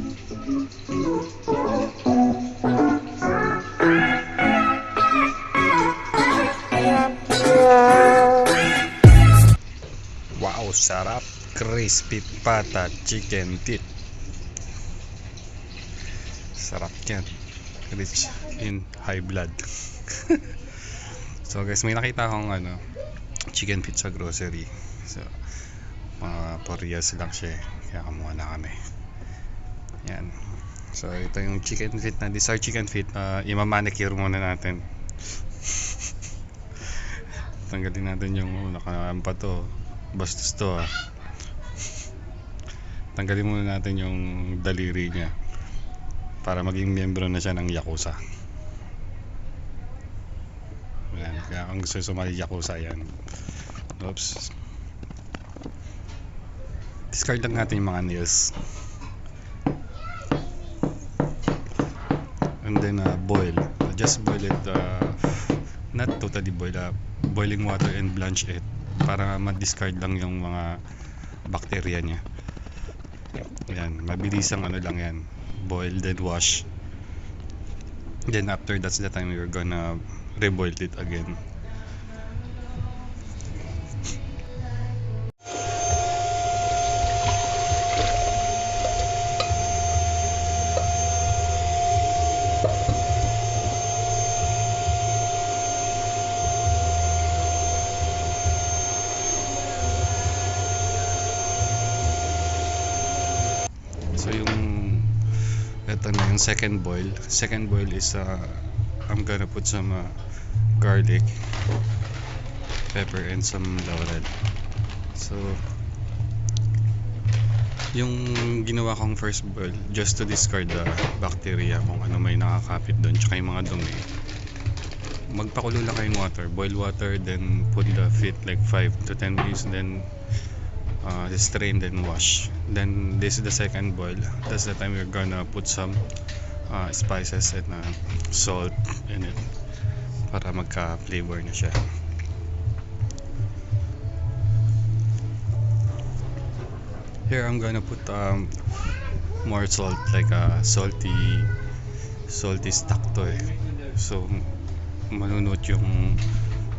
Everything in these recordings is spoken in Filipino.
Wow, sarap! Crispy pata chicken feet. Sarap yan. Rich in high blood. So guys, may nakita akong chicken feet sa grocery. So, mga 4 years lang siya eh. Kaya kumuha na kami. Yan. So, ito yung chicken feet na. These are chicken feet. Imamanicure muna natin. Tanggalin natin yung nakaampa to. Bastos to ah. Tanggalin muna natin yung daliri niya para maging miyembro na siya ng Yakuza. Yan. Kaya kung gusto sumali Yakuza yan. Oops. Discard lang natin yung mga nails. And then boil. Just boil it. Not totally boil. Boiling water and blanch it para ma-discard lang yung mga bacteria niya. Yan, mabilisang lang yan. Boil then wash. Then after that's the time you're gonna reboil it again. So ito na yung second boil. Second boil is I'm gonna put some garlic, pepper, and some laurel. So yung ginawa kong first boil just to discard the bacteria kung ano may nakakapit doon tsaka yung mga dumi. Magpakulo lang kayong water, boil water, then put the feet like 5 to 10 minutes, then strain then wash. Then this is the second boil. That's the time we're gonna put some spices and salt in it para magka flavor na siya. Here I'm gonna put more salt, like a salty stock to eh. So manunot yung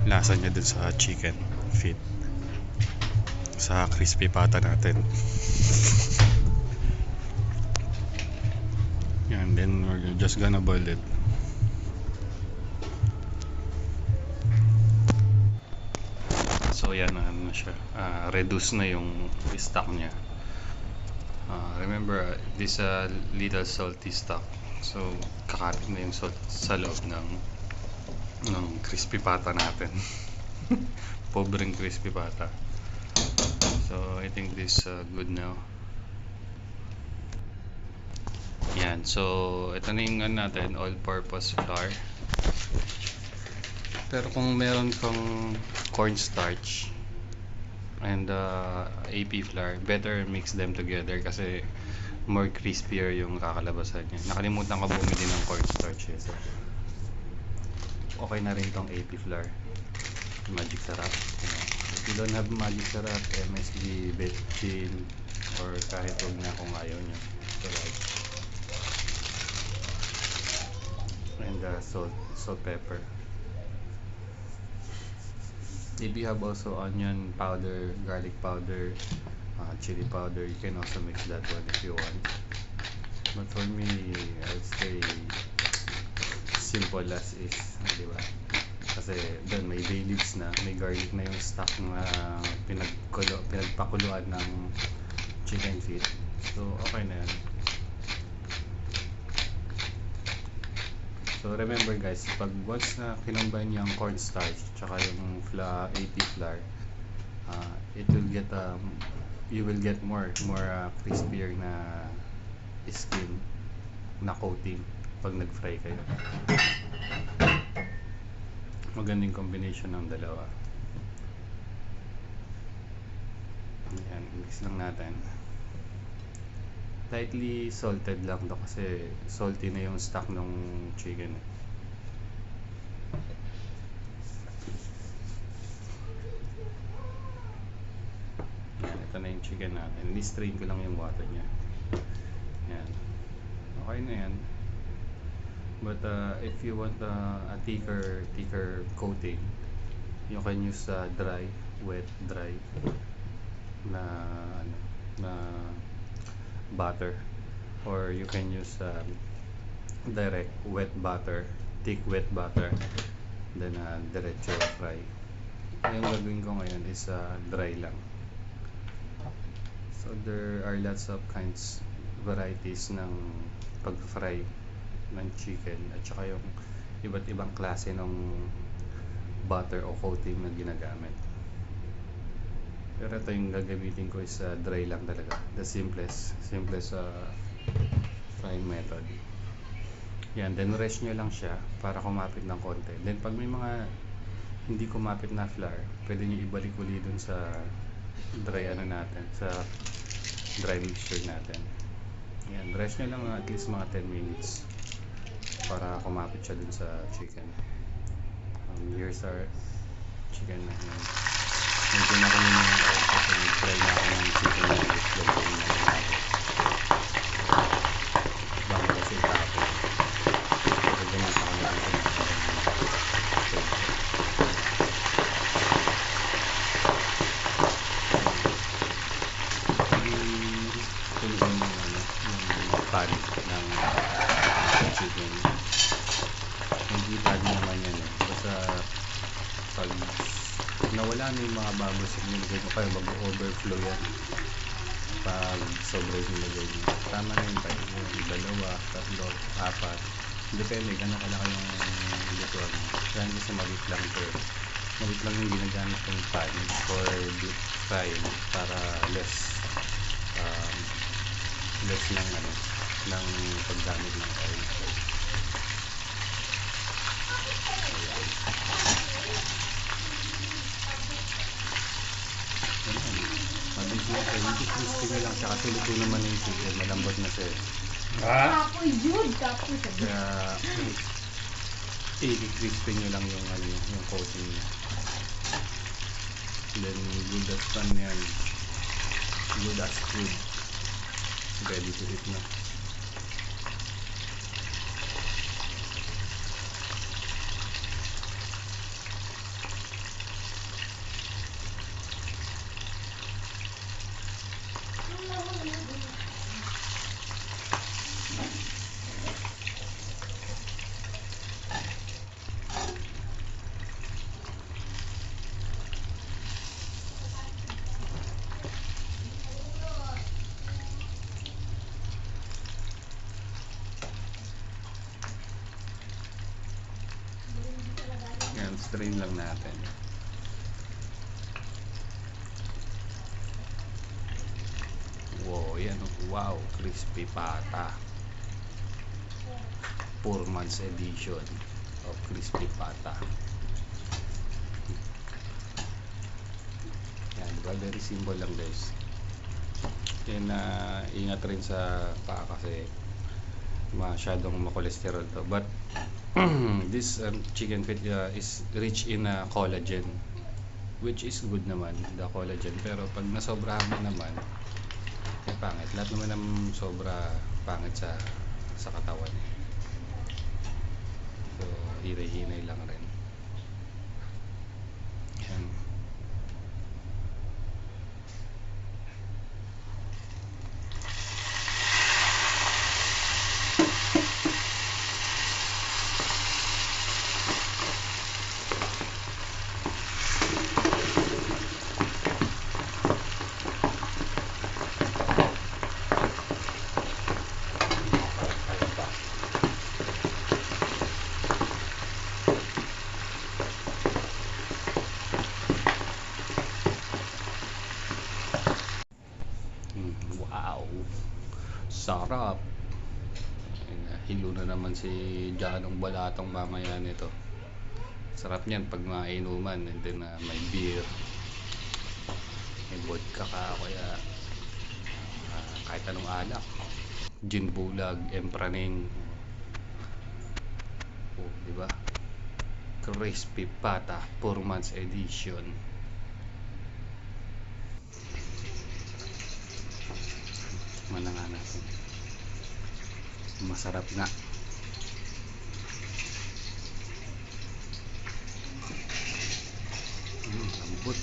lasa niya dun sa chicken feet, sa crispy pata natin. Yan, then we're just gonna boil it. So yan, na siya. Reduce na yung stock niya. Remember, this little salty stock. So kakapit na yung salt sa loob ng crispy pata natin. Pobreng crispy pata. So I think this good now. Yan, so ito na yung natin, all-purpose flour. Pero kung meron kang cornstarch and AP flour, better mix them together kasi more crispier yung kakalabasan niya. Nakalimutan ko bumili ng cornstarch eh. So okay na rin tong AP flour. Magic sarap. If you don't have magic sarap, MSG, betchin, or kahit huwag na kung ayaw nyo. Tulad. And salt, pepper. If you have also onion powder, garlic powder, chili powder, you can also mix that one if you want. But for me, I'd say simple as is, di ba? Kasi doon may bay leaves na, may garlic na yung stock na pinagpakuluan ng chicken feet. So okay na yan. So remember guys, pag once na kinumbine yung cornstarch tsaka yung AP flour, it will get you will get more crispier na skin na coating pag nag-fry kayo. Magandang combination ng dalawa. Ayan, mix lang natin. Lightly salted lang to kasi salty na yung stock ng chicken. Yan, ito na yung chicken natin. Ni-strain ko lang yung water niya. Yan. okay na yan. But if you want a thicker coating, you can use dry, wet, dry na ano, na butter, or you can use direct wet butter, thick wet butter, then diretso fry. Yung gagawin ko ngayon is dry lang. So there are lots of varieties ng pag-fry ng chicken, at saka yung iba't ibang klase ng butter o coating na ginagamit. Pero ito yung gagamitin ko is dry lang talaga, the simplest frying method. Yan, then rest nyo lang siya para kumapit ng konti. Then pag may mga hindi kumapit na flour, pwede nyo ibalik uli dun sa dry natin, sa dry mixture natin. Yan, rest nyo lang at least mga 10 minutes para kumapit siya dun sa chicken. Here's our chicken na yan. Medyo na kami na yung oil kasi nag-fry na ako ng chicken na gagawin na natin bago kasi itapon. So ganyan sa kanya ang tuluan ng pan ng chicken. Hindi pan naman yan eh. Basta pag nawala na yung mga bubbles na nilagay mo, kaya mag-overflow yan pag sobra yung nilagay mo. Tama na yung tayo, yung 2, 3, 4, depende gano'n kalaki yung lutuan mo. Kaya kasi maliit lang ito, maliit lang yung ginagamit yung pan for deep frying para less ng paggamit ng oil. Crispy nyo lang siya kasi luto naman yung chicken, malambot na siya. Kapoy yun, kapoy. Kaya i-crispy nyo lang yung coating niya. Then good as pan yan, good as food, ready to eat na. Yan, strain lang natin. Wow, yan. Wow, crispy pata. 4 months edition of crispy pata. Yan, diba? Very simple lang guys. Then ingat rin sa paa kasi masyadong makolesterol to. But this chicken feet is rich in collagen, which is good naman, the collagen. Pero pag nasobrahan mo naman, pangit. Lahat naman ng sobra pangit sa katawan. So hinay-hinay lang rin. Yan. Wow, sarap. Hilo na naman si Janong Balatong mamaya nito. Sarap niyan pag mainuman, and then may beer, may vodka ka, kaya kahit anong alak, gin bulag, empraning. Oh, diba? Crispy pata 4 months edition. Mananga natin. Masarap nga. Lambot.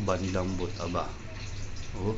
Banlambot, aba. Oh.